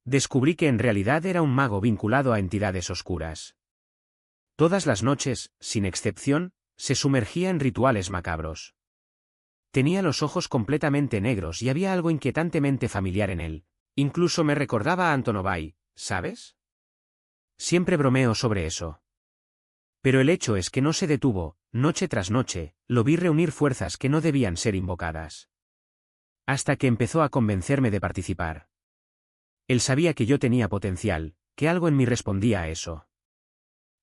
Descubrí que en realidad era un mago vinculado a entidades oscuras. Todas las noches, sin excepción, se sumergía en rituales macabros. Tenía los ojos completamente negros y había algo inquietantemente familiar en él. Incluso me recordaba a Antonovay, ¿sabes? Siempre bromeo sobre eso. Pero el hecho es que no se detuvo, noche tras noche, lo vi reunir fuerzas que no debían ser invocadas. Hasta que empezó a convencerme de participar. Él sabía que yo tenía potencial, que algo en mí respondía a eso.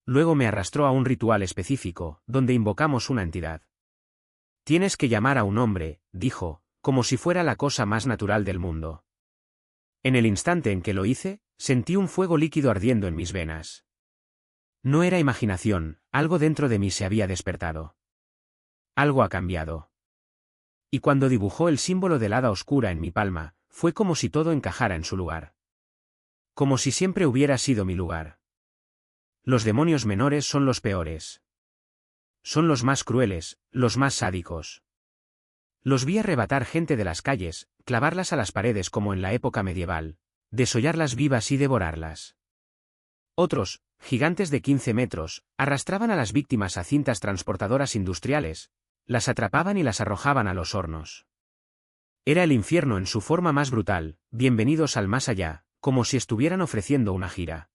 Luego me arrastró a un ritual específico, donde invocamos una entidad. Tienes que llamar a un hombre, dijo, como si fuera la cosa más natural del mundo. En el instante en que lo hice, sentí un fuego líquido ardiendo en mis venas. No era imaginación, algo dentro de mí se había despertado. Algo ha cambiado. Y cuando dibujó el símbolo del hada oscura en mi palma, fue como si todo encajara en su lugar. Como si siempre hubiera sido mi lugar. Los demonios menores son los peores. Son los más crueles, los más sádicos. Los vi arrebatar gente de las calles, clavarlas a las paredes como en la época medieval, desollarlas vivas y devorarlas. Otros, gigantes de 15 metros, arrastraban a las víctimas a cintas transportadoras industriales, las atrapaban y las arrojaban a los hornos. Era el infierno en su forma más brutal, bienvenidos al más allá, como si estuvieran ofreciendo una gira.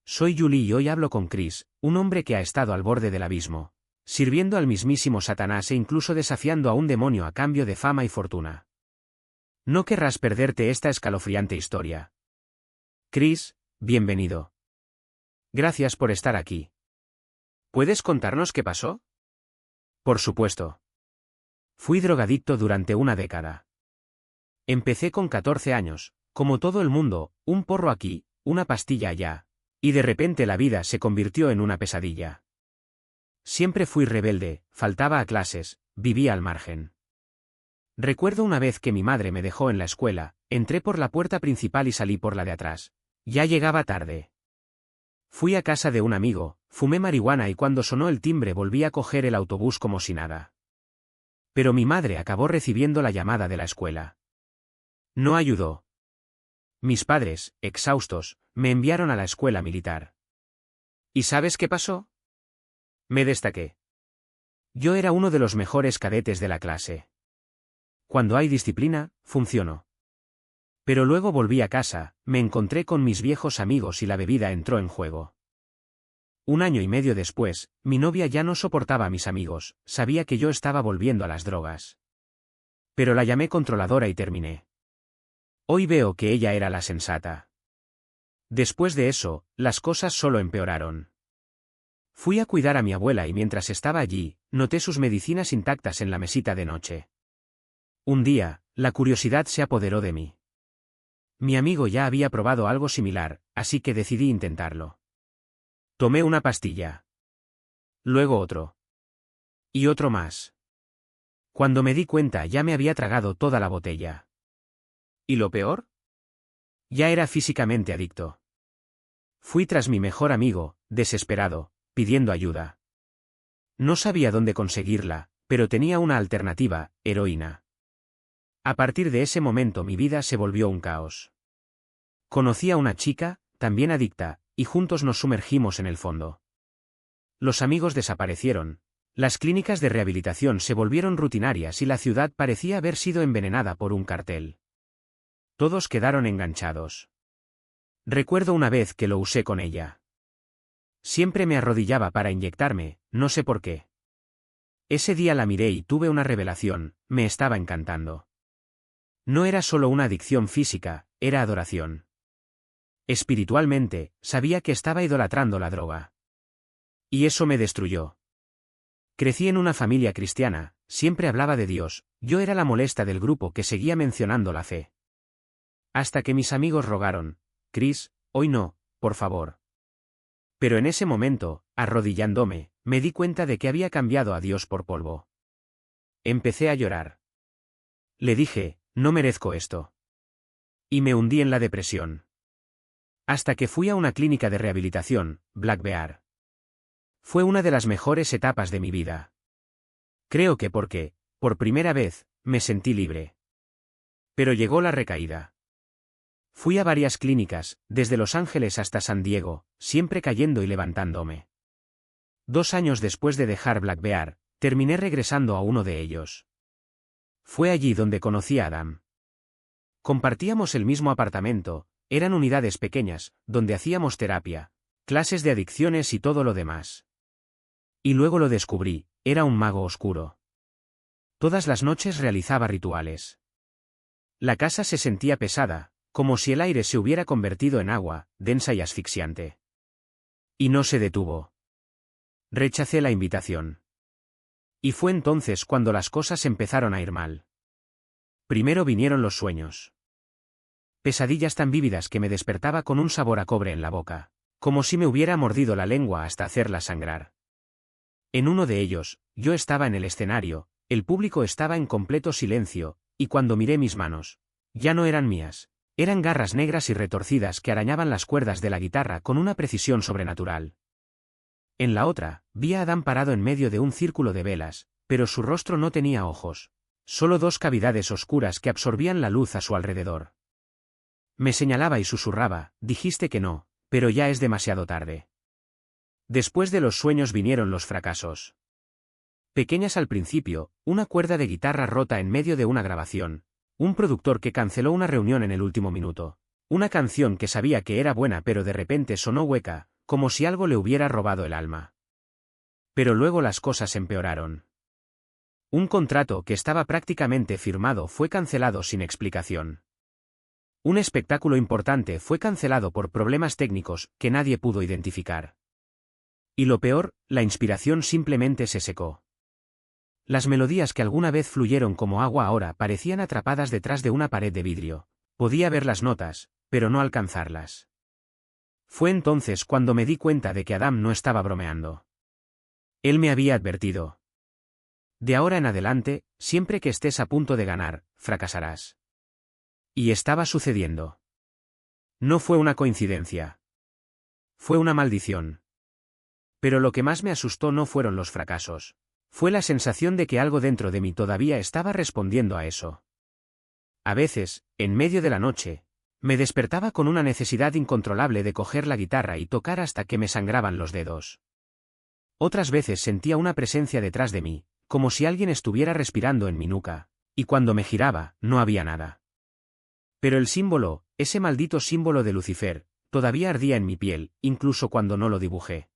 Soy Julie y hoy hablo con Chris, un hombre que ha estado al borde del abismo, sirviendo al mismísimo Satanás e incluso desafiando a un demonio a cambio de fama y fortuna. No querrás perderte esta escalofriante historia. Chris, bienvenido. Gracias por estar aquí. ¿Puedes contarnos qué pasó? Por supuesto. Fui drogadicto durante una década. Empecé con 14 años, como todo el mundo, un porro aquí, una pastilla allá, y de repente la vida se convirtió en una pesadilla. Siempre fui rebelde, faltaba a clases, vivía al margen. Recuerdo una vez que mi madre me dejó en la escuela, entré por la puerta principal y salí por la de atrás. Ya llegaba tarde. Fui a casa de un amigo, fumé marihuana y cuando sonó el timbre volví a coger el autobús como si nada. Pero mi madre acabó recibiendo la llamada de la escuela. No ayudó. Mis padres, exhaustos, me enviaron a la escuela militar. ¿Y sabes qué pasó? Me destaqué. Yo era uno de los mejores cadetes de la clase. Cuando hay disciplina, funcionó. Pero luego volví a casa, me encontré con mis viejos amigos y la bebida entró en juego. Un año y medio después, mi novia ya no soportaba a mis amigos, sabía que yo estaba volviendo a las drogas. Pero la llamé controladora y terminé. Hoy veo que ella era la sensata. Después de eso, las cosas solo empeoraron. Fui a cuidar a mi abuela y mientras estaba allí, noté sus medicinas intactas en la mesita de noche. Un día, la curiosidad se apoderó de mí. Mi amigo ya había probado algo similar, así que decidí intentarlo. Tomé una pastilla. Luego otro. Y otro más. Cuando me di cuenta ya me había tragado toda la botella. ¿Y lo peor? Ya era físicamente adicto. Fui tras mi mejor amigo, desesperado, pidiendo ayuda. No sabía dónde conseguirla, pero tenía una alternativa, heroína. A partir de ese momento mi vida se volvió un caos. Conocí a una chica, también adicta, y juntos nos sumergimos en el fondo. Los amigos desaparecieron, las clínicas de rehabilitación se volvieron rutinarias y la ciudad parecía haber sido envenenada por un cartel. Todos quedaron enganchados. Recuerdo una vez que lo usé con ella. Siempre me arrodillaba para inyectarme, no sé por qué. Ese día la miré y tuve una revelación, me estaba encantando. No era solo una adicción física, era adoración. Espiritualmente, sabía que estaba idolatrando la droga. Y eso me destruyó. Crecí en una familia cristiana, siempre hablaba de Dios, yo era la molesta del grupo que seguía mencionando la fe. Hasta que mis amigos rogaron, Chris, hoy no, por favor. Pero en ese momento, arrodillándome, me di cuenta de que había cambiado a Dios por polvo. Empecé a llorar. Le dije, no merezco esto. Y me hundí en la depresión. Hasta que fui a una clínica de rehabilitación, Black Bear. Fue una de las mejores etapas de mi vida. Creo que porque, por primera vez, me sentí libre. Pero llegó la recaída. Fui a varias clínicas, desde Los Ángeles hasta San Diego, siempre cayendo y levantándome. 2 años después de dejar Black Bear, terminé regresando a uno de ellos. Fue allí donde conocí a Adam. Compartíamos el mismo apartamento, eran unidades pequeñas, donde hacíamos terapia, clases de adicciones y todo lo demás. Y luego lo descubrí, era un mago oscuro. Todas las noches realizaba rituales. La casa se sentía pesada, como si el aire se hubiera convertido en agua, densa y asfixiante. Y no se detuvo. Rechacé la invitación. Y fue entonces cuando las cosas empezaron a ir mal. Primero vinieron los sueños. Pesadillas tan vívidas que me despertaba con un sabor a cobre en la boca, como si me hubiera mordido la lengua hasta hacerla sangrar. En uno de ellos, yo estaba en el escenario, el público estaba en completo silencio, y cuando miré mis manos, ya no eran mías, eran garras negras y retorcidas que arañaban las cuerdas de la guitarra con una precisión sobrenatural. En la otra, vi a Adán parado en medio de un círculo de velas, pero su rostro no tenía ojos, solo 2 cavidades oscuras que absorbían la luz a su alrededor. Me señalaba y susurraba, dijiste que no, pero ya es demasiado tarde. Después de los sueños vinieron los fracasos. Pequeñas al principio, una cuerda de guitarra rota en medio de una grabación, un productor que canceló una reunión en el último minuto, una canción que sabía que era buena pero de repente sonó hueca, como si algo le hubiera robado el alma. Pero luego las cosas empeoraron. Un contrato que estaba prácticamente firmado fue cancelado sin explicación. Un espectáculo importante fue cancelado por problemas técnicos que nadie pudo identificar. Y lo peor, la inspiración simplemente se secó. Las melodías que alguna vez fluyeron como agua ahora parecían atrapadas detrás de una pared de vidrio. Podía ver las notas, pero no alcanzarlas. Fue entonces cuando me di cuenta de que Adam no estaba bromeando. Él me había advertido. De ahora en adelante, siempre que estés a punto de ganar, fracasarás. Y estaba sucediendo. No fue una coincidencia. Fue una maldición. Pero lo que más me asustó no fueron los fracasos. Fue la sensación de que algo dentro de mí todavía estaba respondiendo a eso. A veces, en medio de la noche, me despertaba con una necesidad incontrolable de coger la guitarra y tocar hasta que me sangraban los dedos. Otras veces sentía una presencia detrás de mí, como si alguien estuviera respirando en mi nuca, y cuando me giraba, no había nada. Pero el símbolo, ese maldito símbolo de Lucifer, todavía ardía en mi piel, incluso cuando no lo dibujé.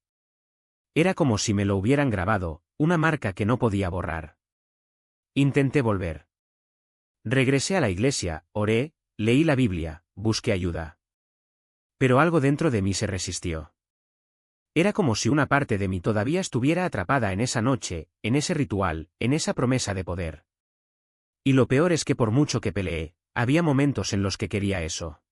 Era como si me lo hubieran grabado, una marca que no podía borrar. Intenté volver. Regresé a la iglesia, oré, leí la Biblia, busqué ayuda. Pero algo dentro de mí se resistió. Era como si una parte de mí todavía estuviera atrapada en esa noche, en ese ritual, en esa promesa de poder. Y lo peor es que por mucho que peleé, había momentos en los que quería eso.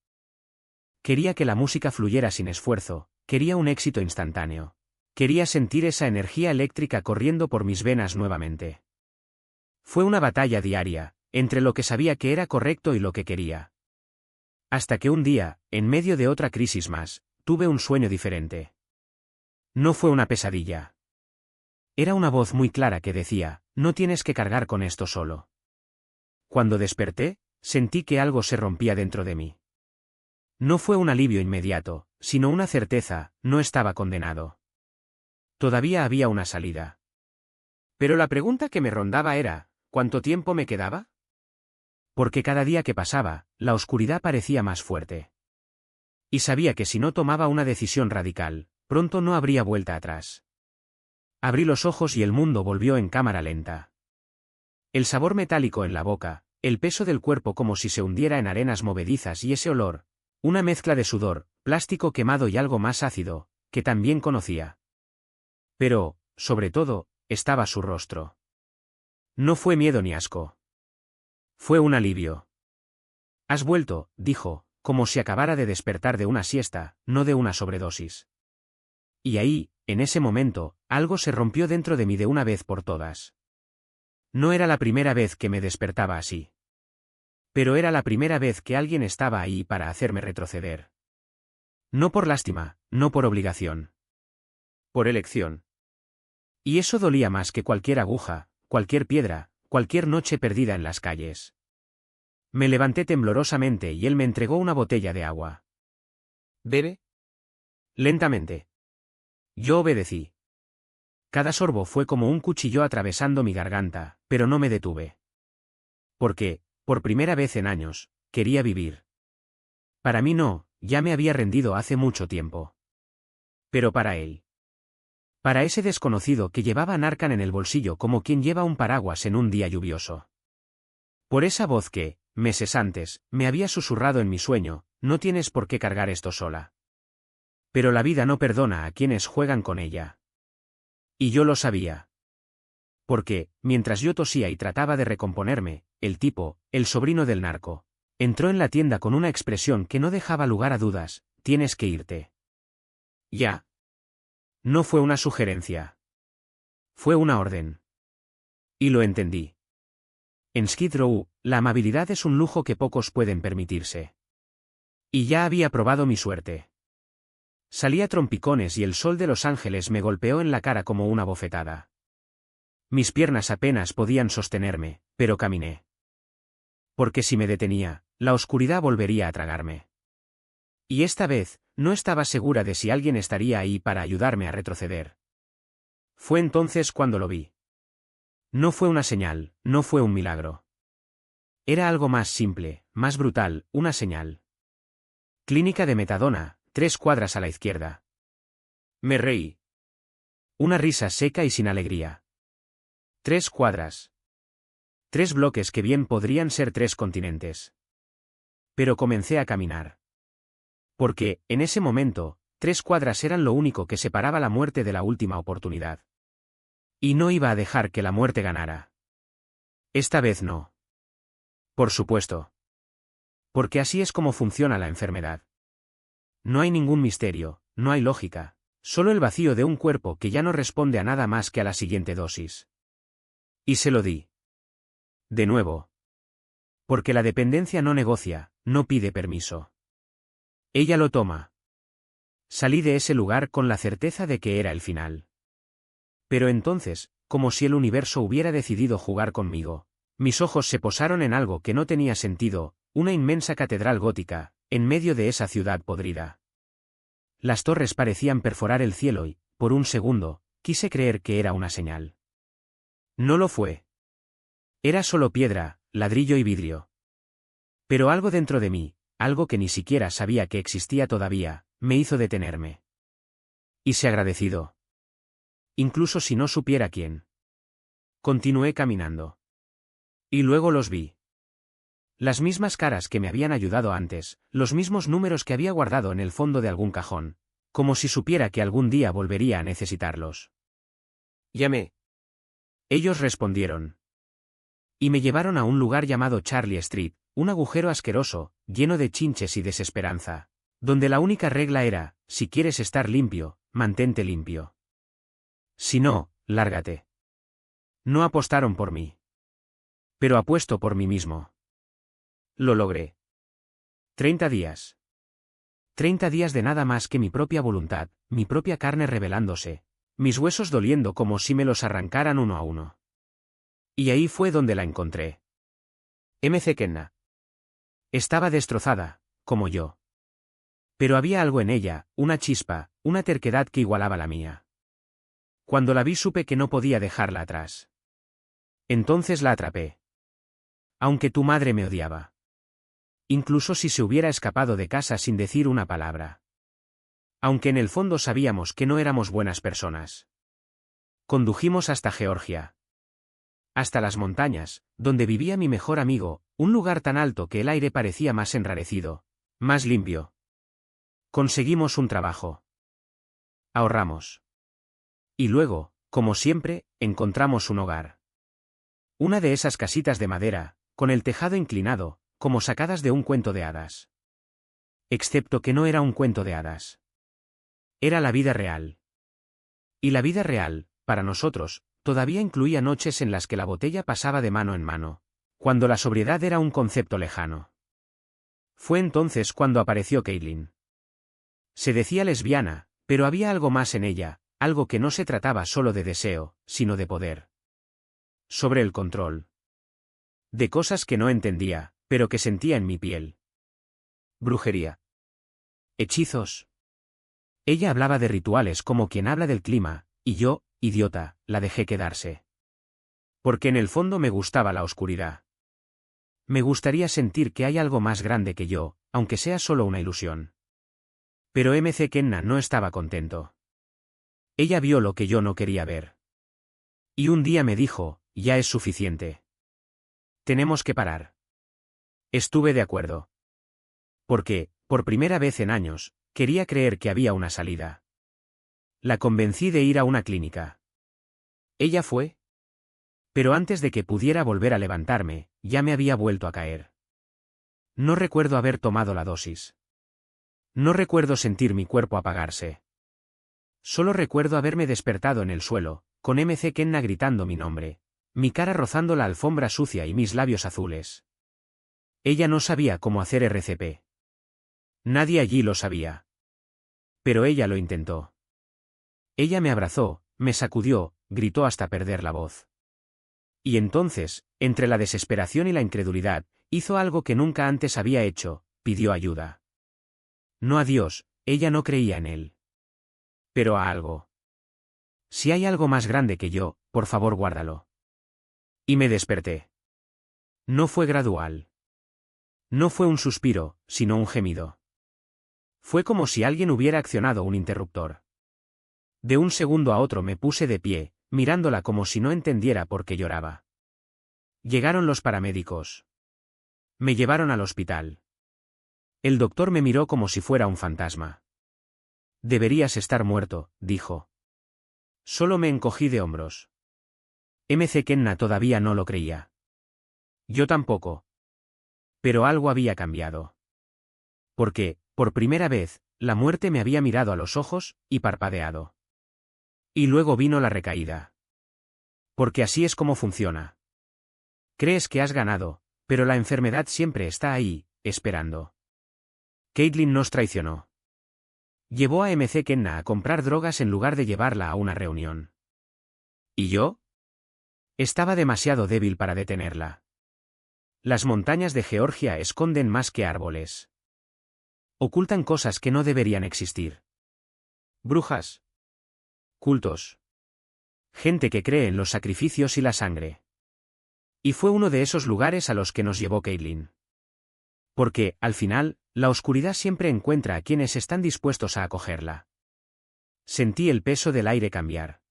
Quería que la música fluyera sin esfuerzo, quería un éxito instantáneo. Quería sentir esa energía eléctrica corriendo por mis venas nuevamente. Fue una batalla diaria, entre lo que sabía que era correcto y lo que quería. Hasta que un día, en medio de otra crisis más, tuve un sueño diferente. No fue una pesadilla. Era una voz muy clara que decía, no tienes que cargar con esto solo. Cuando desperté, sentí que algo se rompía dentro de mí. No fue un alivio inmediato, sino una certeza, no estaba condenado. Todavía había una salida. Pero la pregunta que me rondaba era, ¿cuánto tiempo me quedaba? Porque cada día que pasaba, la oscuridad parecía más fuerte. Y sabía que si no tomaba una decisión radical, pronto no habría vuelta atrás. Abrí los ojos y el mundo volvió en cámara lenta. El sabor metálico en la boca, el peso del cuerpo como si se hundiera en arenas movedizas y ese olor, una mezcla de sudor, plástico quemado y algo más ácido, que también conocía. Pero, sobre todo, estaba su rostro. No fue miedo ni asco. Fue un alivio. Has vuelto, dijo, como si acabara de despertar de una siesta, no de una sobredosis. Y ahí, en ese momento, algo se rompió dentro de mí de una vez por todas. No era la primera vez que me despertaba así. Pero era la primera vez que alguien estaba ahí para hacerme retroceder. No por lástima, no por obligación. Por elección. Y eso dolía más que cualquier aguja, cualquier piedra, cualquier noche perdida en las calles. Me levanté temblorosamente y él me entregó una botella de agua. ¿Bebe? Lentamente. Yo obedecí. Cada sorbo fue como un cuchillo atravesando mi garganta, pero no me detuve. Porque, por primera vez en años, quería vivir. Para mí no, ya me había rendido hace mucho tiempo. Pero para él. Para ese desconocido que llevaba a Narcan en el bolsillo como quien lleva un paraguas en un día lluvioso. Por esa voz que, meses antes, me había susurrado en mi sueño, no tienes por qué cargar esto sola. Pero la vida no perdona a quienes juegan con ella. Y yo lo sabía. Porque, mientras yo tosía y trataba de recomponerme, el tipo, el sobrino del narco, entró en la tienda con una expresión que no dejaba lugar a dudas: tienes que irte. Ya. No fue una sugerencia. Fue una orden. Y lo entendí. En Skid Row, la amabilidad es un lujo que pocos pueden permitirse. Y ya había probado mi suerte. Salí a trompicones y el sol de Los Ángeles me golpeó en la cara como una bofetada. Mis piernas apenas podían sostenerme, pero caminé. Porque si me detenía, la oscuridad volvería a tragarme. Y esta vez, no estaba segura de si alguien estaría ahí para ayudarme a retroceder. Fue entonces cuando lo vi. No fue una señal, no fue un milagro. Era algo más simple, más brutal, una señal. Clínica de metadona, 3 cuadras a la izquierda. Me reí. Una risa seca y sin alegría. 3 cuadras. 3 bloques que bien podrían ser 3 continentes. Pero comencé a caminar. Porque, en ese momento, 3 cuadras eran lo único que separaba la muerte de la última oportunidad. Y no iba a dejar que la muerte ganara. Esta vez no. Por supuesto. Porque así es como funciona la enfermedad. No hay ningún misterio, no hay lógica, solo el vacío de un cuerpo que ya no responde a nada más que a la siguiente dosis. Y se lo di. De nuevo. Porque la dependencia no negocia, no pide permiso. Ella lo toma. Salí de ese lugar con la certeza de que era el final. Pero entonces, como si el universo hubiera decidido jugar conmigo, mis ojos se posaron en algo que no tenía sentido, una inmensa catedral gótica, en medio de esa ciudad podrida. Las torres parecían perforar el cielo y, por un segundo, quise creer que era una señal. No lo fue. Era solo piedra, ladrillo y vidrio. Pero algo dentro de mí, algo que ni siquiera sabía que existía todavía, me hizo detenerme. Hice agradecido. Incluso si no supiera quién. Continué caminando. Y luego los vi. Las mismas caras que me habían ayudado antes, los mismos números que había guardado en el fondo de algún cajón, como si supiera que algún día volvería a necesitarlos. Llamé. Ellos respondieron. Y me llevaron a un lugar llamado Charlie Street, un agujero asqueroso, lleno de chinches y desesperanza, donde la única regla era: si quieres estar limpio, mantente limpio. Si no, lárgate. No apostaron por mí. Pero apuesto por mí mismo. Lo logré. 30 días. 30 días de nada más que mi propia voluntad, mi propia carne rebelándose, mis huesos doliendo como si me los arrancaran uno a uno. Y ahí fue donde la encontré. M.C. Kenna. Estaba destrozada, como yo. Pero había algo en ella, una chispa, una terquedad que igualaba la mía. Cuando la vi supe que no podía dejarla atrás. Entonces la atrapé. Aunque tu madre me odiaba. Incluso si se hubiera escapado de casa sin decir una palabra. Aunque en el fondo sabíamos que no éramos buenas personas. Condujimos hasta Georgia. Hasta las montañas, donde vivía mi mejor amigo, un lugar tan alto que el aire parecía más enrarecido, más limpio. Conseguimos un trabajo. Ahorramos. Y luego, como siempre, encontramos un hogar. Una de esas casitas de madera, con el tejado inclinado, como sacadas de un cuento de hadas. Excepto que no era un cuento de hadas. Era la vida real. Y la vida real, para nosotros, todavía incluía noches en las que la botella pasaba de mano en mano, cuando la sobriedad era un concepto lejano. Fue entonces cuando apareció Caitlin. Se decía lesbiana, pero había algo más en ella, algo que no se trataba solo de deseo, sino de poder. Sobre el control. De cosas que no entendía, pero que sentía en mi piel. Brujería. Hechizos. Ella hablaba de rituales como quien habla del clima, y yo, idiota, la dejé quedarse. Porque en el fondo me gustaba la oscuridad. Me gustaría sentir que hay algo más grande que yo, aunque sea solo una ilusión. Pero MC Kenna no estaba contento. Ella vio lo que yo no quería ver. Y un día me dijo, ya es suficiente. Tenemos que parar. Estuve de acuerdo. Porque, por primera vez en años, quería creer que había una salida. La convencí de ir a una clínica. Ella fue. Pero antes de que pudiera volver a levantarme, ya me había vuelto a caer. No recuerdo haber tomado la dosis. No recuerdo sentir mi cuerpo apagarse. Solo recuerdo haberme despertado en el suelo, con MC Kenna gritando mi nombre, mi cara rozando la alfombra sucia y mis labios azules. Ella no sabía cómo hacer RCP. Nadie allí lo sabía. Pero ella lo intentó. Ella me abrazó, me sacudió, gritó hasta perder la voz. Y entonces, entre la desesperación y la incredulidad, hizo algo que nunca antes había hecho, pidió ayuda. No a Dios, ella no creía en él. Pero a algo. Si hay algo más grande que yo, por favor guárdalo. Y me desperté. No fue gradual. No fue un suspiro, sino un gemido. Fue como si alguien hubiera accionado un interruptor. De un segundo a otro me puse de pie, mirándola como si no entendiera por qué lloraba. Llegaron los paramédicos. Me llevaron al hospital. El doctor me miró como si fuera un fantasma. Deberías estar muerto, dijo. Solo me encogí de hombros. MC Kenna todavía no lo creía. Yo tampoco. Pero algo había cambiado. Porque, por primera vez, la muerte me había mirado a los ojos, y parpadeado. Y luego vino la recaída. Porque así es como funciona. Crees que has ganado, pero la enfermedad siempre está ahí, esperando. Caitlin nos traicionó. Llevó a MC Kenna a comprar drogas en lugar de llevarla a una reunión. ¿Y yo? Estaba demasiado débil para detenerla. Las montañas de Georgia esconden más que árboles. Ocultan cosas que no deberían existir. Brujas. Cultos. Gente que cree en los sacrificios y la sangre. Y fue uno de esos lugares a los que nos llevó Caitlin. Porque, al final, la oscuridad siempre encuentra a quienes están dispuestos a acogerla. Sentí el peso del aire cambiar.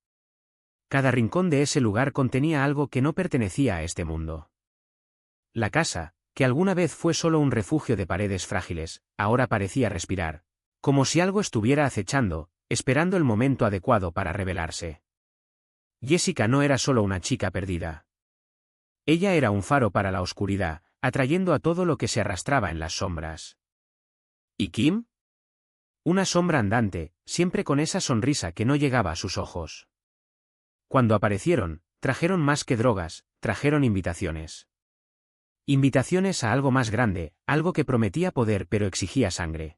Cada rincón de ese lugar contenía algo que no pertenecía a este mundo. La casa, que alguna vez fue solo un refugio de paredes frágiles, ahora parecía respirar, como si algo estuviera acechando, esperando el momento adecuado para revelarse. Jessica no era solo una chica perdida. Ella era un faro para la oscuridad, atrayendo a todo lo que se arrastraba en las sombras. ¿Y Kim? Una sombra andante, siempre con esa sonrisa que no llegaba a sus ojos. Cuando aparecieron, trajeron más que drogas, trajeron invitaciones. Invitaciones a algo más grande, algo que prometía poder pero exigía sangre.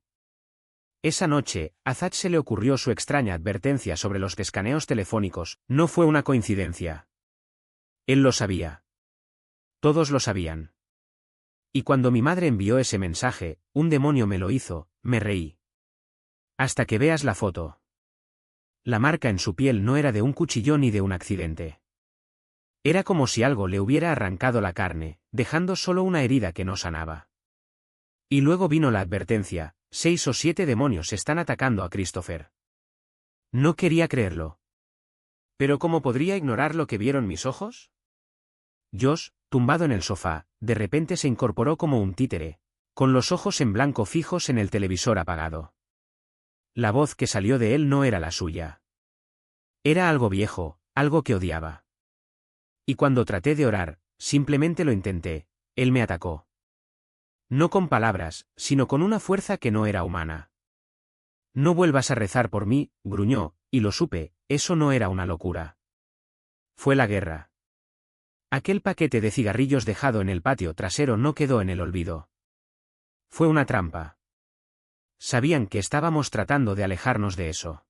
Esa noche, a Zach se le ocurrió su extraña advertencia sobre los escaneos telefónicos, no fue una coincidencia. Él lo sabía. Todos lo sabían. Y cuando mi madre envió ese mensaje, un demonio me lo hizo, me reí. Hasta que veas la foto. La marca en su piel no era de un cuchillo ni de un accidente. Era como si algo le hubiera arrancado la carne, dejando solo una herida que no sanaba. Y luego vino la advertencia, 6 o 7 demonios están atacando a Christopher. No quería creerlo. ¿Pero cómo podría ignorar lo que vieron mis ojos? Josh, tumbado en el sofá, de repente se incorporó como un títere, con los ojos en blanco fijos en el televisor apagado. La voz que salió de él no era la suya. Era algo viejo, algo que odiaba. Y cuando traté de orar, simplemente lo intenté, él me atacó. No con palabras, sino con una fuerza que no era humana. No vuelvas a rezar por mí, gruñó, y lo supe, eso no era una locura. Fue la guerra. Aquel paquete de cigarrillos dejado en el patio trasero no quedó en el olvido. Fue una trampa. Sabían que estábamos tratando de alejarnos de eso.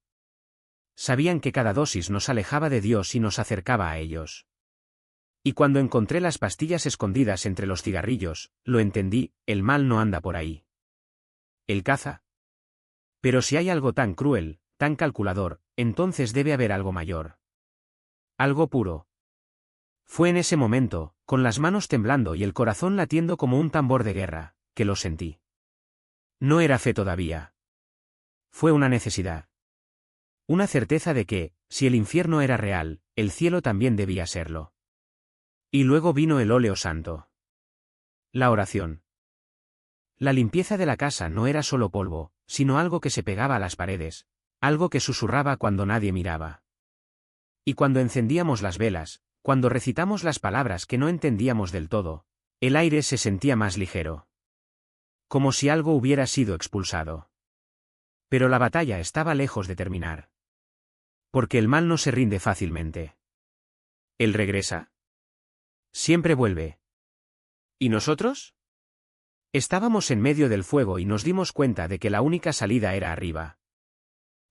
Sabían que cada dosis nos alejaba de Dios y nos acercaba a ellos. Y cuando encontré las pastillas escondidas entre los cigarrillos, lo entendí, el mal no anda por ahí. ¿El caza? Pero si hay algo tan cruel, tan calculador, entonces debe haber algo mayor. Algo puro. Fue en ese momento, con las manos temblando y el corazón latiendo como un tambor de guerra, que lo sentí. No era fe todavía. Fue una necesidad. Una certeza de que, si el infierno era real, el cielo también debía serlo. Y luego vino el óleo santo. La oración. La limpieza de la casa no era solo polvo, sino algo que se pegaba a las paredes, algo que susurraba cuando nadie miraba. Y cuando encendíamos las velas, cuando recitamos las palabras que no entendíamos del todo, el aire se sentía más ligero. Como si algo hubiera sido expulsado. Pero la batalla estaba lejos de terminar. Porque el mal no se rinde fácilmente. Él regresa. Siempre vuelve. ¿Y nosotros? Estábamos en medio del fuego y nos dimos cuenta de que la única salida era arriba.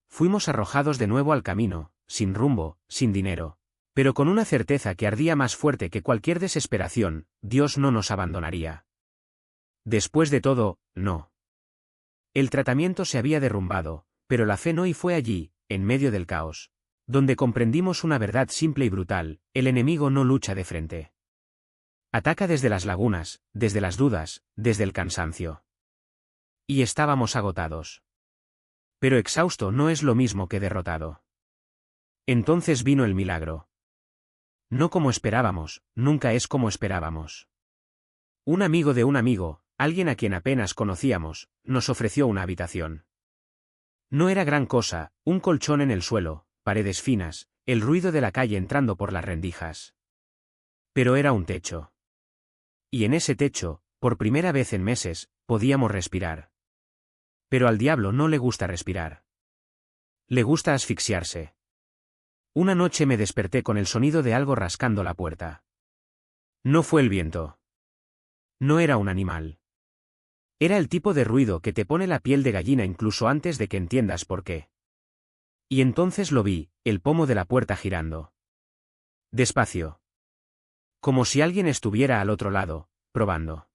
Fuimos arrojados de nuevo al camino, sin rumbo, sin dinero, pero con una certeza que ardía más fuerte que cualquier desesperación: Dios no nos abandonaría. Después de todo, no. El tratamiento se había derrumbado, pero la fe no, y fue allí, en medio del caos, donde comprendimos una verdad simple y brutal: el enemigo no lucha de frente. Ataca desde las lagunas, desde las dudas, desde el cansancio. Y estábamos agotados. Pero exhausto no es lo mismo que derrotado. Entonces vino el milagro. No como esperábamos, nunca es como esperábamos. Un amigo de un amigo, alguien a quien apenas conocíamos, nos ofreció una habitación. No era gran cosa, un colchón en el suelo, paredes finas, el ruido de la calle entrando por las rendijas. Pero era un techo. Y en ese techo, por primera vez en meses, podíamos respirar. Pero al diablo no le gusta respirar. Le gusta asfixiarse. Una noche me desperté con el sonido de algo rascando la puerta. No fue el viento. No era un animal. Era el tipo de ruido que te pone la piel de gallina incluso antes de que entiendas por qué. Y entonces lo vi, el pomo de la puerta girando. Despacio. Como si alguien estuviera al otro lado, probando.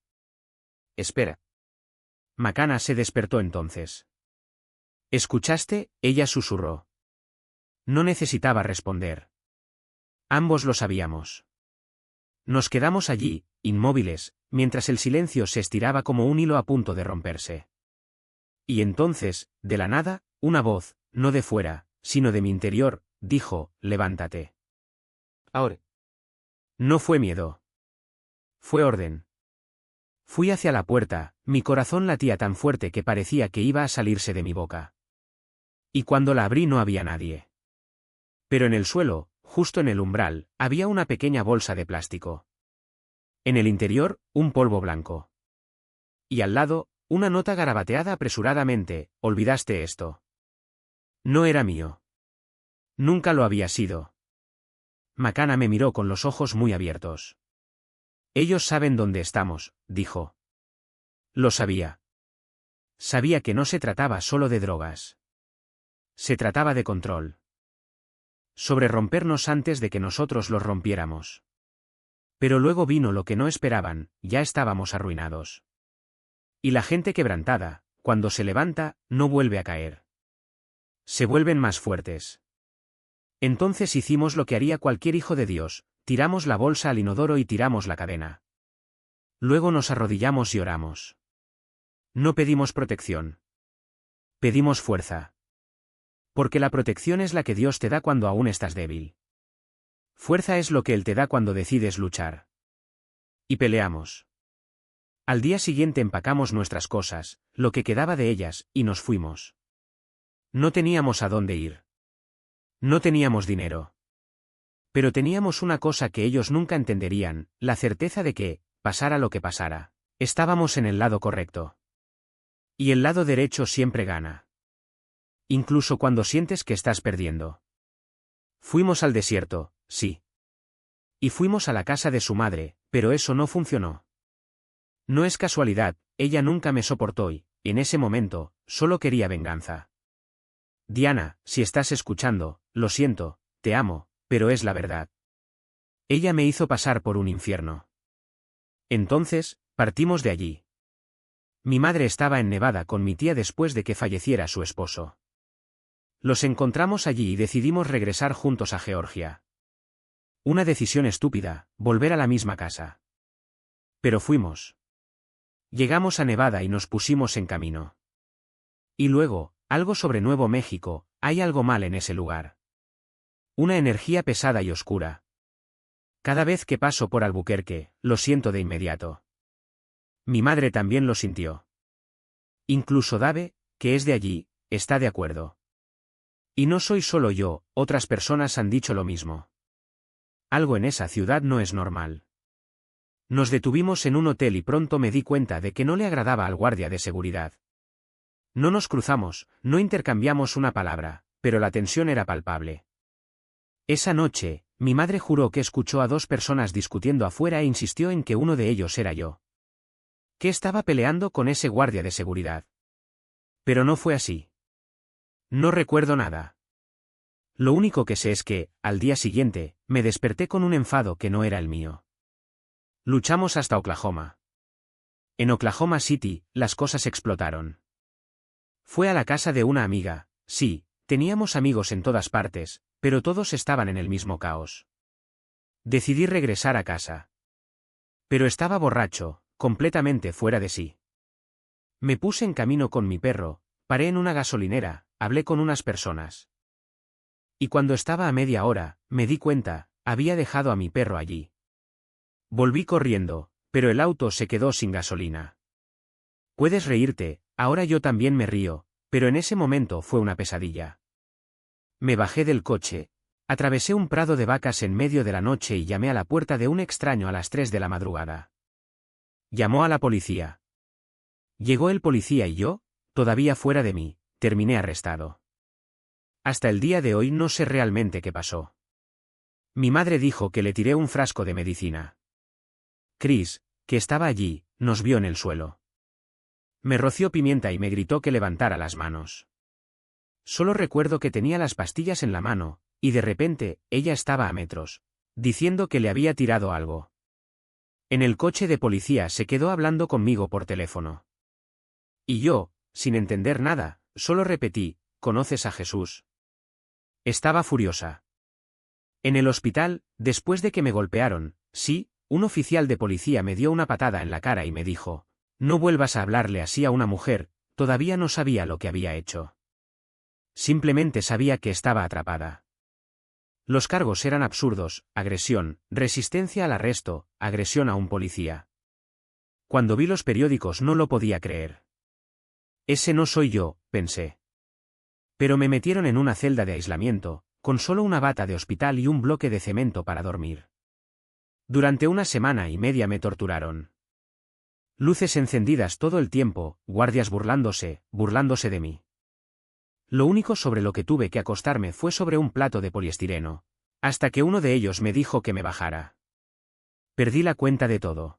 Espera. Macana se despertó entonces. ¿Escuchaste?, ella susurró. No necesitaba responder. Ambos lo sabíamos. Nos quedamos allí, inmóviles, mientras el silencio se estiraba como un hilo a punto de romperse. Y entonces, de la nada, una voz, no de fuera, sino de mi interior, dijo: levántate. Ahora. No fue miedo. Fue orden. Fui hacia la puerta, mi corazón latía tan fuerte que parecía que iba a salirse de mi boca. Y cuando la abrí no había nadie. Pero en el suelo, justo en el umbral, había una pequeña bolsa de plástico. En el interior, un polvo blanco. Y al lado, una nota garabateada apresuradamente: olvidaste esto. No era mío. Nunca lo había sido. Macana me miró con los ojos muy abiertos. Ellos saben dónde estamos, dijo. Lo sabía. Sabía que no se trataba solo de drogas. Se trataba de control. Sobre rompernos antes de que nosotros los rompiéramos. Pero luego vino lo que no esperaban: ya estábamos arruinados. Y la gente quebrantada, cuando se levanta, no vuelve a caer. Se vuelven más fuertes. Entonces hicimos lo que haría cualquier hijo de Dios: tiramos la bolsa al inodoro y tiramos la cadena. Luego nos arrodillamos y oramos. No pedimos protección. Pedimos fuerza. Porque la protección es la que Dios te da cuando aún estás débil. Fuerza es lo que Él te da cuando decides luchar. Y peleamos. Al día siguiente empacamos nuestras cosas, lo que quedaba de ellas, y nos fuimos. No teníamos a dónde ir. No teníamos dinero. Pero teníamos una cosa que ellos nunca entenderían: la certeza de que, pasara lo que pasara, estábamos en el lado correcto. Y el lado derecho siempre gana. Incluso cuando sientes que estás perdiendo. Fuimos al desierto, sí. Y fuimos a la casa de su madre, pero eso no funcionó. No es casualidad, ella nunca me soportó y, en ese momento, solo quería venganza. Diana, si estás escuchando, lo siento, te amo, pero es la verdad. Ella me hizo pasar por un infierno. Entonces, partimos de allí. Mi madre estaba en Nevada con mi tía después de que falleciera su esposo. Los encontramos allí y decidimos regresar juntos a Georgia. Una decisión estúpida, volver a la misma casa. Pero fuimos. Llegamos a Nevada y nos pusimos en camino. Y luego, algo sobre Nuevo México, hay algo mal en ese lugar. Una energía pesada y oscura. Cada vez que paso por Albuquerque, lo siento de inmediato. Mi madre también lo sintió. Incluso Dave, que es de allí, está de acuerdo. Y no soy solo yo, otras personas han dicho lo mismo. Algo en esa ciudad no es normal. Nos detuvimos en un hotel y pronto me di cuenta de que no le agradaba al guardia de seguridad. No nos cruzamos, no intercambiamos una palabra, pero la tensión era palpable. Esa noche, mi madre juró que escuchó a dos personas discutiendo afuera e insistió en que uno de ellos era yo. Que estaba peleando con ese guardia de seguridad. Pero no fue así. No recuerdo nada. Lo único que sé es que, al día siguiente, me desperté con un enfado que no era el mío. Luchamos hasta Oklahoma. En Oklahoma City, las cosas explotaron. Fue a la casa de una amiga, sí, teníamos amigos en todas partes, pero todos estaban en el mismo caos. Decidí regresar a casa. Pero estaba borracho, completamente fuera de sí. Me puse en camino con mi perro, paré en una gasolinera, hablé con unas personas. Y cuando estaba a media hora, me di cuenta, había dejado a mi perro allí. Volví corriendo, pero el auto se quedó sin gasolina. Puedes reírte, ahora yo también me río, pero en ese momento fue una pesadilla. Me bajé del coche, atravesé un prado de vacas en medio de la noche y llamé a la puerta de un extraño a las 3 de la madrugada. Llamó a la policía. Llegó el policía y yo, todavía fuera de mí, terminé arrestado. Hasta el día de hoy no sé realmente qué pasó. Mi madre dijo que le tiré un frasco de medicina. Chris, que estaba allí, nos vio en el suelo. Me roció pimienta y me gritó que levantara las manos. Solo recuerdo que tenía las pastillas en la mano, y de repente, ella estaba a metros, diciendo que le había tirado algo. En el coche de policía se quedó hablando conmigo por teléfono. Y yo, sin entender nada, solo repetí, ¿conoces a Jesús? Estaba furiosa. En el hospital, después de que me golpearon, sí, un oficial de policía me dio una patada en la cara y me dijo, no vuelvas a hablarle así a una mujer, todavía no sabía lo que había hecho. Simplemente sabía que estaba atrapada. Los cargos eran absurdos, agresión, resistencia al arresto, agresión a un policía. Cuando vi los periódicos no lo podía creer. Ese no soy yo, pensé. Pero me metieron en una celda de aislamiento, con solo una bata de hospital y un bloque de cemento para dormir. Durante una semana y media me torturaron. Luces encendidas todo el tiempo, guardias burlándose de mí. Lo único sobre lo que tuve que acostarme fue sobre un plato de poliestireno, hasta que uno de ellos me dijo que me bajara. Perdí la cuenta de todo.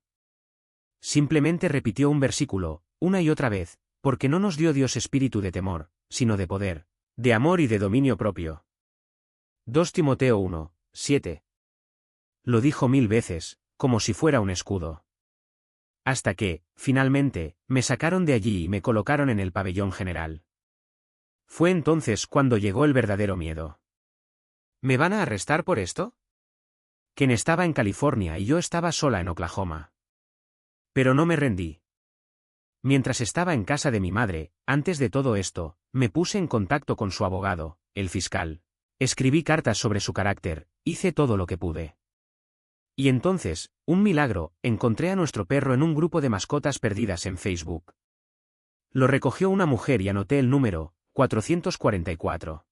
Simplemente repitió un versículo, una y otra vez, porque no nos dio Dios espíritu de temor, sino de poder, de amor y de dominio propio. 2 Timoteo 1, 7. Lo dijo 1000 veces, como si fuera un escudo. Hasta que, finalmente, me sacaron de allí y me colocaron en el pabellón general. Fue entonces cuando llegó el verdadero miedo. ¿Me van a arrestar por esto? Ken estaba en California y yo estaba sola en Oklahoma. Pero no me rendí. Mientras estaba en casa de mi madre, antes de todo esto, me puse en contacto con su abogado, el fiscal. Escribí cartas sobre su carácter, hice todo lo que pude. Y entonces, un milagro, encontré a nuestro perro en un grupo de mascotas perdidas en Facebook. Lo recogió una mujer y anoté el número, 444.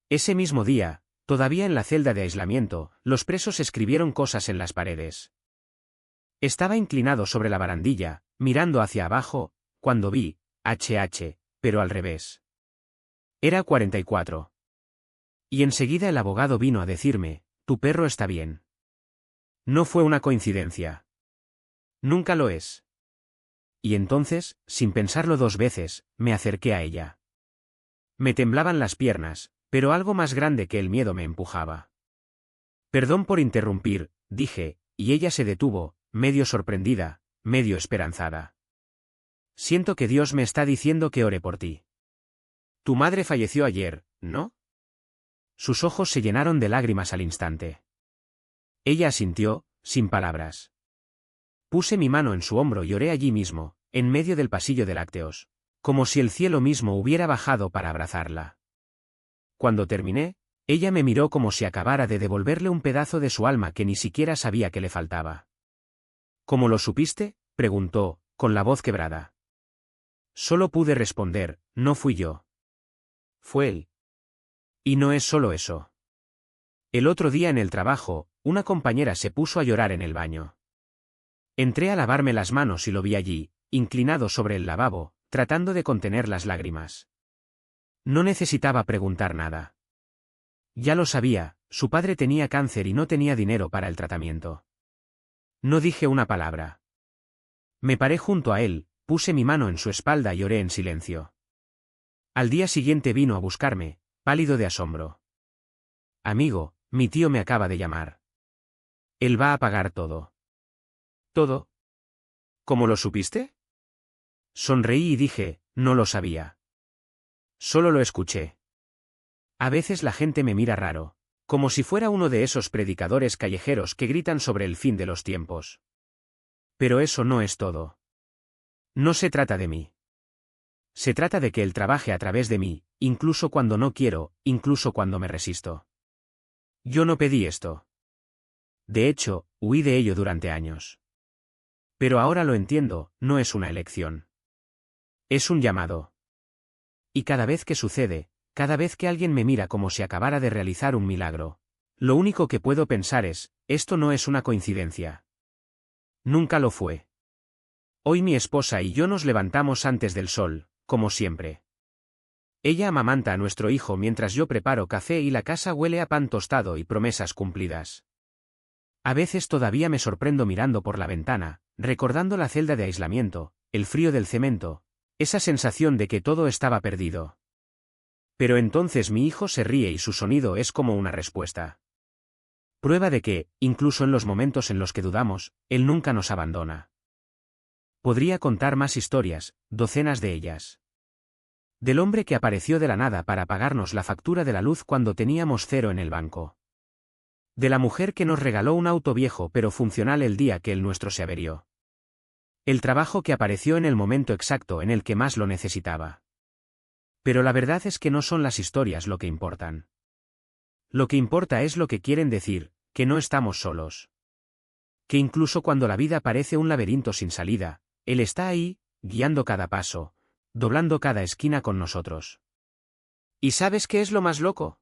Ese mismo día, todavía en la celda de aislamiento, los presos escribieron cosas en las paredes. Estaba inclinado sobre la barandilla, mirando hacia abajo, cuando vi, HH, pero al revés. Era 44. Y enseguida el abogado vino a decirme, tu perro está bien. No fue una coincidencia. Nunca lo es. Y entonces, sin pensarlo 2 veces, me acerqué a ella. Me temblaban las piernas, pero algo más grande que el miedo me empujaba. Perdón por interrumpir, dije, y ella se detuvo, medio sorprendida, medio esperanzada. Siento que Dios me está diciendo que ore por ti. Tu madre falleció ayer, ¿no? Sus ojos se llenaron de lágrimas al instante. Ella asintió, sin palabras. Puse mi mano en su hombro y oré allí mismo, en medio del pasillo de lácteos, como si el cielo mismo hubiera bajado para abrazarla. Cuando terminé, ella me miró como si acabara de devolverle un pedazo de su alma que ni siquiera sabía que le faltaba. ¿Cómo lo supiste?, preguntó, con la voz quebrada. Solo pude responder, no fui yo. Fue él. Y no es solo eso. El otro día en el trabajo, una compañera se puso a llorar en el baño. Entré a lavarme las manos y lo vi allí, inclinado sobre el lavabo, tratando de contener las lágrimas. No necesitaba preguntar nada. Ya lo sabía, su padre tenía cáncer y no tenía dinero para el tratamiento. No dije una palabra. Me paré junto a él, puse mi mano en su espalda y oré en silencio. Al día siguiente vino a buscarme, pálido de asombro. Amigo, mi tío me acaba de llamar. Él va a pagar todo. ¿Todo? ¿Cómo lo supiste? Sonreí y dije, no lo sabía. Solo lo escuché. A veces la gente me mira raro, como si fuera uno de esos predicadores callejeros que gritan sobre el fin de los tiempos. Pero eso no es todo. No se trata de mí. Se trata de que Él trabaje a través de mí, incluso cuando no quiero, incluso cuando me resisto. Yo no pedí esto. De hecho, huí de ello durante años. Pero ahora lo entiendo, no es una elección. Es un llamado. Y cada vez que sucede, cada vez que alguien me mira como si acabara de realizar un milagro, lo único que puedo pensar es, esto no es una coincidencia. Nunca lo fue. Hoy mi esposa y yo nos levantamos antes del sol, como siempre. Ella amamanta a nuestro hijo mientras yo preparo café y la casa huele a pan tostado y promesas cumplidas. A veces todavía me sorprendo mirando por la ventana, recordando la celda de aislamiento, el frío del cemento, esa sensación de que todo estaba perdido. Pero entonces mi hijo se ríe y su sonido es como una respuesta. Prueba de que, incluso en los momentos en los que dudamos, Él nunca nos abandona. Podría contar más historias, docenas de ellas. Del hombre que apareció de la nada para pagarnos la factura de la luz cuando teníamos cero en el banco. De la mujer que nos regaló un auto viejo pero funcional el día que el nuestro se averió. El trabajo que apareció en el momento exacto en el que más lo necesitaba. Pero la verdad es que no son las historias lo que importan. Lo que importa es lo que quieren decir, que no estamos solos. Que incluso cuando la vida parece un laberinto sin salida, Él está ahí, guiando cada paso, doblando cada esquina con nosotros. ¿Y sabes qué es lo más loco?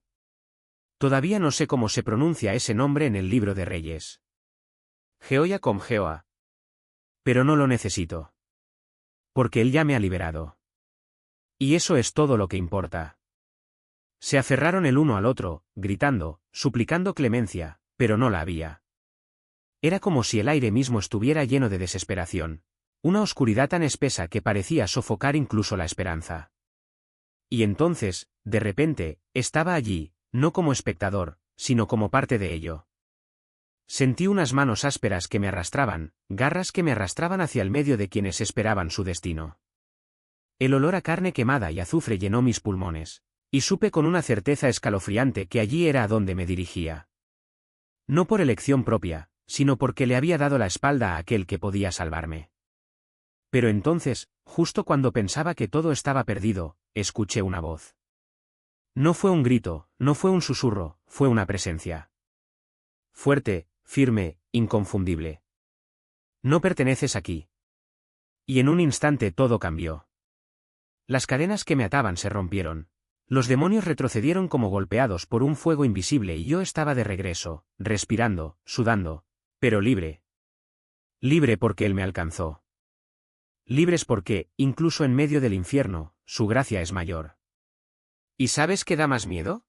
Todavía no sé cómo se pronuncia ese nombre en el libro de Reyes. Jehoia con Jehoa. Pero no lo necesito. Porque Él ya me ha liberado. Y eso es todo lo que importa. Se aferraron el uno al otro, gritando, suplicando clemencia, pero no la había. Era como si el aire mismo estuviera lleno de desesperación, una oscuridad tan espesa que parecía sofocar incluso la esperanza. Y entonces, de repente, estaba allí, no como espectador, sino como parte de ello. Sentí unas manos ásperas que me arrastraban, garras que me arrastraban hacia el medio de quienes esperaban su destino. El olor a carne quemada y azufre llenó mis pulmones, y supe con una certeza escalofriante que allí era a donde me dirigía. No por elección propia, sino porque le había dado la espalda a aquel que podía salvarme. Pero entonces, justo cuando pensaba que todo estaba perdido, escuché una voz. No fue un grito, no fue un susurro, fue una presencia. Fuerte, firme, inconfundible. No perteneces aquí. Y en un instante todo cambió. Las cadenas que me ataban se rompieron. Los demonios retrocedieron como golpeados por un fuego invisible y yo estaba de regreso, respirando, sudando, pero libre. Libre porque Él me alcanzó. Libres porque, incluso en medio del infierno, su gracia es mayor. ¿Y sabes qué da más miedo?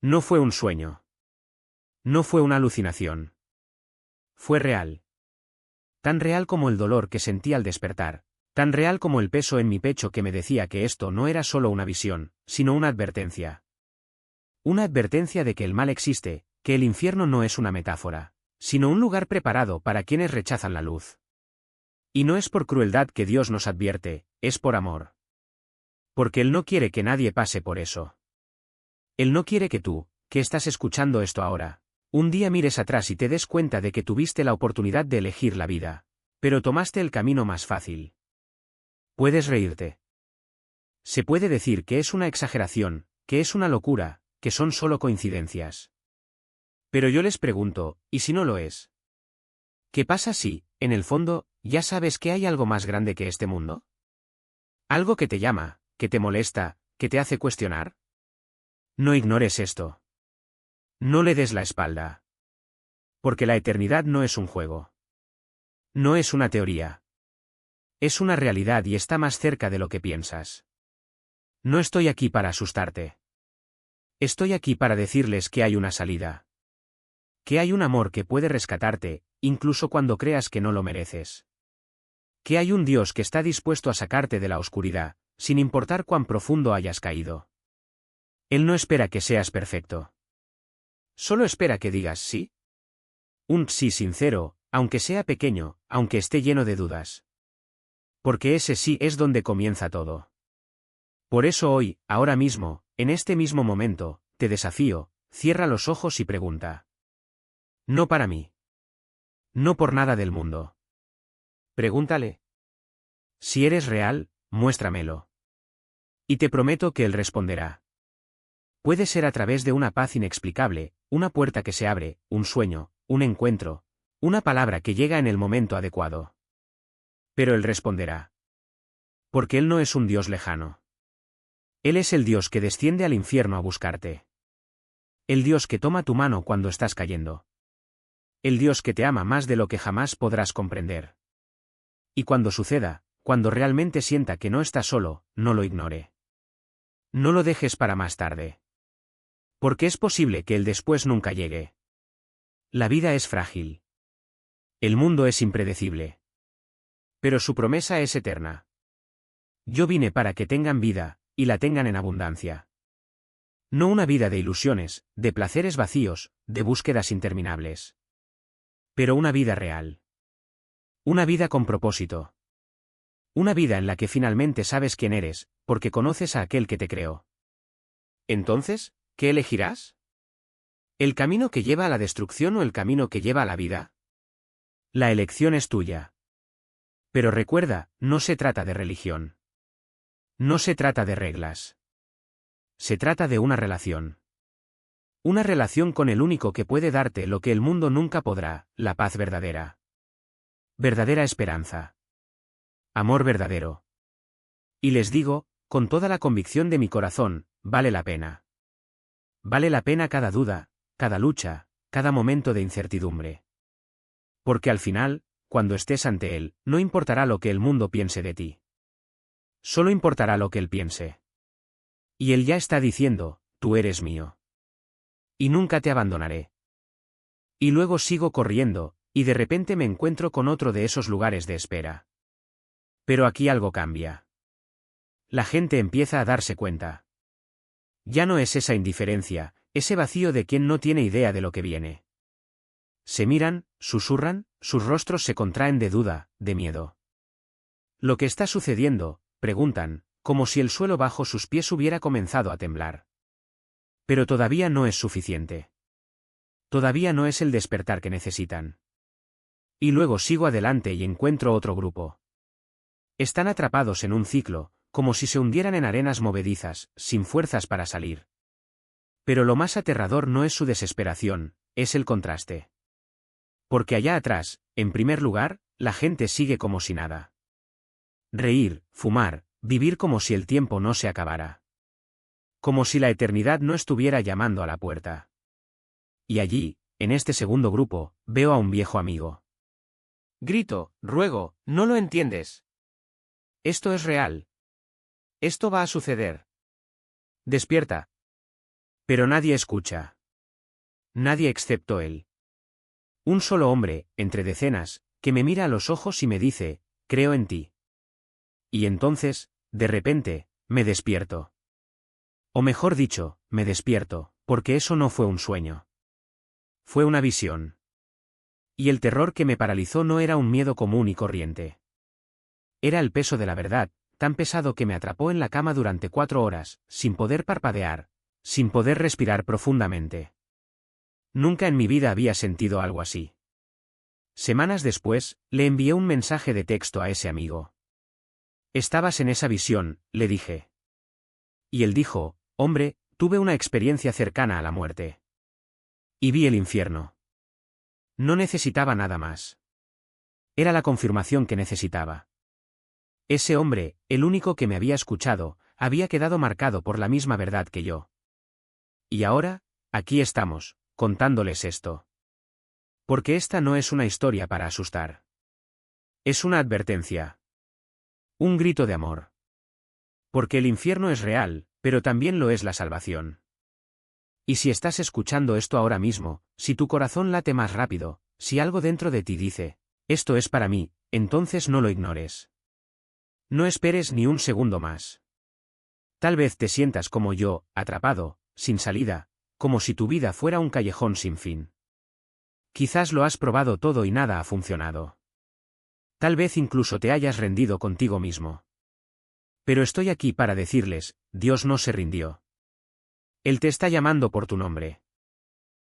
No fue un sueño. No fue una alucinación. Fue real. Tan real como el dolor que sentí al despertar, tan real como el peso en mi pecho que me decía que esto no era solo una visión, sino una advertencia. Una advertencia de que el mal existe, que el infierno no es una metáfora, sino un lugar preparado para quienes rechazan la luz. Y no es por crueldad que Dios nos advierte, es por amor. Porque Él no quiere que nadie pase por eso. Él no quiere que tú, que estás escuchando esto ahora, un día mires atrás y te des cuenta de que tuviste la oportunidad de elegir la vida, pero tomaste el camino más fácil. Puedes reírte. Se puede decir que es una exageración, que es una locura, que son solo coincidencias. Pero yo les pregunto, ¿y si no lo es? ¿Qué pasa si, en el fondo, ya sabes que hay algo más grande que este mundo? Algo que te llama, que te molesta, que te hace cuestionar. No ignores esto. No le des la espalda. Porque la eternidad no es un juego. No es una teoría. Es una realidad y está más cerca de lo que piensas. No estoy aquí para asustarte. Estoy aquí para decirles que hay una salida. Que hay un amor que puede rescatarte, incluso cuando creas que no lo mereces. Que hay un Dios que está dispuesto a sacarte de la oscuridad, sin importar cuán profundo hayas caído. Él no espera que seas perfecto. Solo espera que digas sí. Un sí sincero, aunque sea pequeño, aunque esté lleno de dudas. Porque ese sí es donde comienza todo. Por eso hoy, ahora mismo, en este mismo momento, te desafío, cierra los ojos y pregunta. No para mí. No por nada del mundo. Pregúntale. Si eres real, muéstramelo. Y te prometo que él responderá. Puede ser a través de una paz inexplicable, una puerta que se abre, un sueño, un encuentro, una palabra que llega en el momento adecuado. Pero él responderá. Porque él no es un Dios lejano. Él es el Dios que desciende al infierno a buscarte. El Dios que toma tu mano cuando estás cayendo. El Dios que te ama más de lo que jamás podrás comprender. Y cuando suceda, cuando realmente sienta que no estás solo, no lo ignore. No lo dejes para más tarde. Porque es posible que el después nunca llegue. La vida es frágil. El mundo es impredecible. Pero su promesa es eterna. Yo vine para que tengan vida, y la tengan en abundancia. No una vida de ilusiones, de placeres vacíos, de búsquedas interminables. Pero una vida real. Una vida con propósito. Una vida en la que finalmente sabes quién eres, porque conoces a aquel que te creó. Entonces, ¿qué elegirás? ¿El camino que lleva a la destrucción o el camino que lleva a la vida? La elección es tuya. Pero recuerda, no se trata de religión. No se trata de reglas. Se trata de una relación. Una relación con el único que puede darte lo que el mundo nunca podrá, la paz verdadera. Verdadera esperanza. Amor verdadero. Y les digo, con toda la convicción de mi corazón, vale la pena. Vale la pena cada duda, cada lucha, cada momento de incertidumbre. Porque al final, cuando estés ante él, no importará lo que el mundo piense de ti. Solo importará lo que él piense. Y él ya está diciendo, tú eres mío. Y nunca te abandonaré. Y luego sigo corriendo, y de repente me encuentro con otro de esos lugares de espera. Pero aquí algo cambia. La gente empieza a darse cuenta. Ya no es esa indiferencia, ese vacío de quien no tiene idea de lo que viene. Se miran, susurran, sus rostros se contraen de duda, de miedo. ¿Lo que está sucediendo?, preguntan, como si el suelo bajo sus pies hubiera comenzado a temblar. Pero todavía no es suficiente. Todavía no es el despertar que necesitan. Y luego sigo adelante y encuentro otro grupo. Están atrapados en un ciclo, como si se hundieran en arenas movedizas, sin fuerzas para salir. Pero lo más aterrador no es su desesperación, es el contraste. Porque allá atrás, en primer lugar, la gente sigue como si nada. Reír, fumar, vivir como si el tiempo no se acabara. Como si la eternidad no estuviera llamando a la puerta. Y allí, en este segundo grupo, veo a un viejo amigo. Grito, ruego, ¿no lo entiendes? Esto es real. Esto va a suceder. Despierta. Pero nadie escucha. Nadie excepto él. Un solo hombre, entre decenas, que me mira a los ojos y me dice, creo en ti. Y entonces, de repente, me despierto. O mejor dicho, me despierto, porque eso no fue un sueño. Fue una visión. Y el terror que me paralizó no era un miedo común y corriente. Era el peso de la verdad, tan pesado que me atrapó en la cama durante 4 horas, sin poder parpadear, sin poder respirar profundamente. Nunca en mi vida había sentido algo así. Semanas después, le envié un mensaje de texto a ese amigo. «Estabas en esa visión», le dije. Y él dijo, «Hombre, tuve una experiencia cercana a la muerte. Y vi el infierno». No necesitaba nada más. Era la confirmación que necesitaba. Ese hombre, el único que me había escuchado, había quedado marcado por la misma verdad que yo. Y ahora, aquí estamos, contándoles esto. Porque esta no es una historia para asustar. Es una advertencia. Un grito de amor. Porque el infierno es real, pero también lo es la salvación. Y si estás escuchando esto ahora mismo, si tu corazón late más rápido, si algo dentro de ti dice, esto es para mí, entonces no lo ignores. No esperes ni un segundo más. Tal vez te sientas como yo, atrapado, sin salida, como si tu vida fuera un callejón sin fin. Quizás lo has probado todo y nada ha funcionado. Tal vez incluso te hayas rendido contigo mismo. Pero estoy aquí para decirles, Dios no se rindió. Él te está llamando por tu nombre.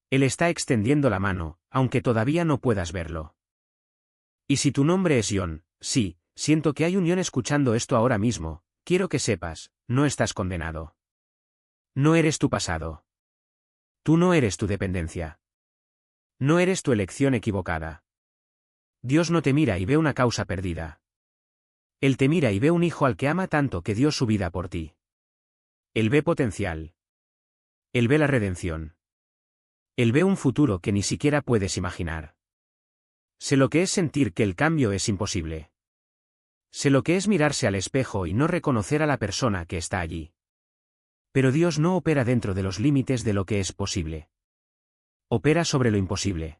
Él está extendiendo la mano, aunque todavía no puedas verlo. Y si tu nombre es John, sí, siento que hay un John escuchando esto ahora mismo, quiero que sepas, no estás condenado. No eres tu pasado. Tú no eres tu dependencia. No eres tu elección equivocada. Dios no te mira y ve una causa perdida. Él te mira y ve un hijo al que ama tanto que dio su vida por ti. Él ve potencial. Él ve la redención. Él ve un futuro que ni siquiera puedes imaginar. Sé lo que es sentir que el cambio es imposible. Sé lo que es mirarse al espejo y no reconocer a la persona que está allí. Pero Dios no opera dentro de los límites de lo que es posible. Opera sobre lo imposible.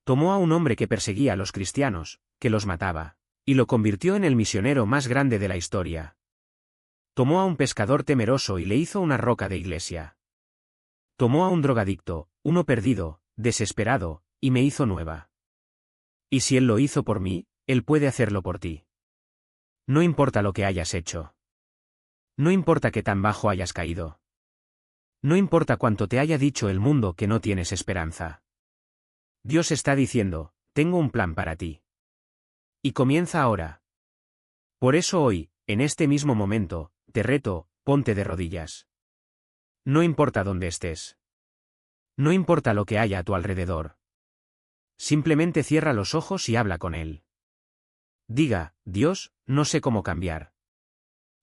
Tomó a un hombre que perseguía a los cristianos, que los mataba, y lo convirtió en el misionero más grande de la historia. Tomó a un pescador temeroso y le hizo una roca de iglesia. Tomó a un drogadicto, uno perdido, desesperado, y me hizo nueva. Y si Él lo hizo por mí, Él puede hacerlo por ti. No importa lo que hayas hecho. No importa qué tan bajo hayas caído. No importa cuánto te haya dicho el mundo que no tienes esperanza. Dios está diciendo, tengo un plan para ti. Y comienza ahora. Por eso hoy, en este mismo momento, te reto, ponte de rodillas. No importa dónde estés. No importa lo que haya a tu alrededor. Simplemente cierra los ojos y habla con Él. Diga, Dios, no sé cómo cambiar.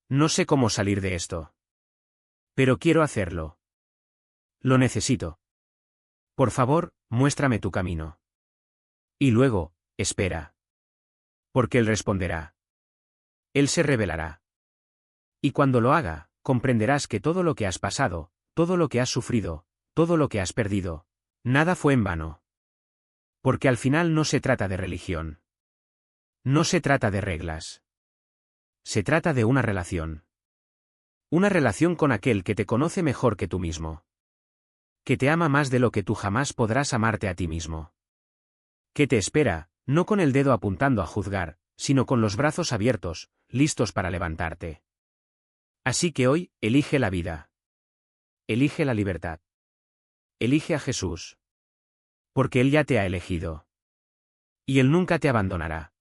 No sé cómo salir de esto. Pero quiero hacerlo. Lo necesito. Por favor, muéstrame tu camino. Y luego, espera. Porque Él responderá. Él se revelará. Y cuando lo haga, comprenderás que todo lo que has pasado, todo lo que has sufrido, todo lo que has perdido, nada fue en vano. Porque al final no se trata de religión. No se trata de reglas. Se trata de una relación. Una relación con aquel que te conoce mejor que tú mismo. Que te ama más de lo que tú jamás podrás amarte a ti mismo. Que te espera, no con el dedo apuntando a juzgar, sino con los brazos abiertos, listos para levantarte. Así que hoy, elige la vida. Elige la libertad. Elige a Jesús. Porque Él ya te ha elegido. Y Él nunca te abandonará.